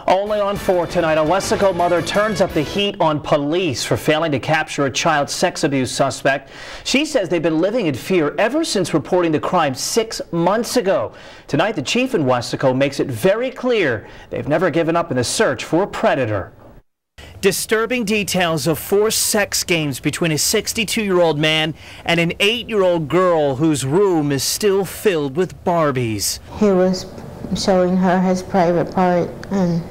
Only on 4 tonight, a Weslaco mother turns up the heat on police for failing to capture a child sex abuse suspect. She says they've been living in fear ever since reporting the crime 6 months ago. Tonight, the chief in Weslaco makes it very clear they've never given up in the search for a predator. Disturbing details of forced sex games between a 62-year-old man and an 8-year-old girl whose room is still filled with Barbies. He was showing her his private part and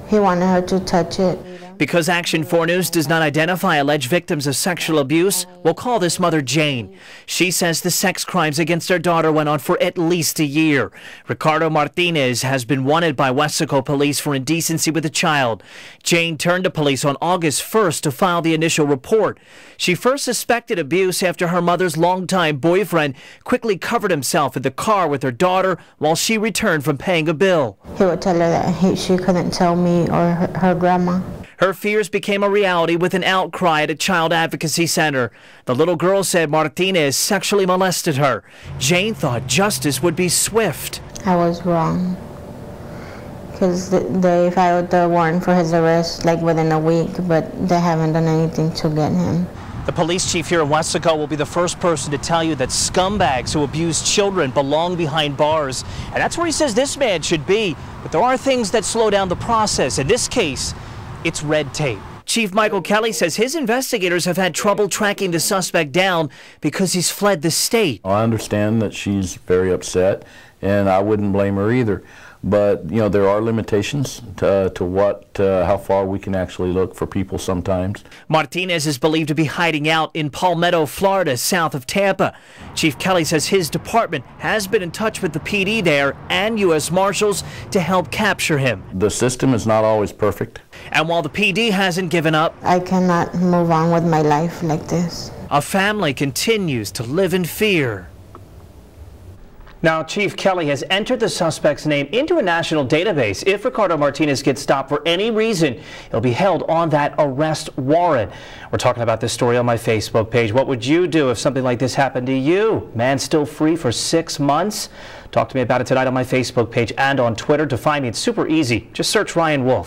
he wanted her to touch it. Because Action 4 News does not identify alleged victims of sexual abuse, we'll call this mother Jane. She says the sex crimes against her daughter went on for at least a year. Ricardo Martinez has been wanted by Weslaco police for indecency with a child. Jane turned to police on August 1st to file the initial report. She first suspected abuse after her mother's longtime boyfriend quickly covered himself in the car with her daughter while she returned from paying a bill. He would tell her that she couldn't tell me or her grandma. Her fears became a reality with an outcry at a child advocacy center. The little girl said Martinez sexually molested her. Jane thought justice would be swift. I was wrong, because they filed the warrant for his arrest like within a week, but they haven't done anything to get him. The police chief here in Weslaco will be the first person to tell you that scumbags who abuse children belong behind bars. And that's where he says this man should be. But there are things that slow down the process. In this case, it's red tape. Chief Michael Kelly says his investigators have had trouble tracking the suspect down because he's fled the state. I understand that she's very upset, and I wouldn't blame her either. But, you know, there are limitations to how far we can actually look for people sometimes. Martinez is believed to be hiding out in Palmetto, Florida, south of Tampa. Chief Kelly says his department has been in touch with the PD there and U.S. Marshals to help capture him. The system is not always perfect. And while the PD hasn't given up, I cannot move on with my life like this. A family continues to live in fear. Now, Chief Kelly has entered the suspect's name into a national database. If Ricardo Martinez gets stopped for any reason, he'll be held on that arrest warrant. We're talking about this story on my Facebook page. What would you do if something like this happened to you? Man still free for 6 months? Talk to me about it tonight on my Facebook page and on Twitter. To find me, it's super easy. Just search Ryan Wolf.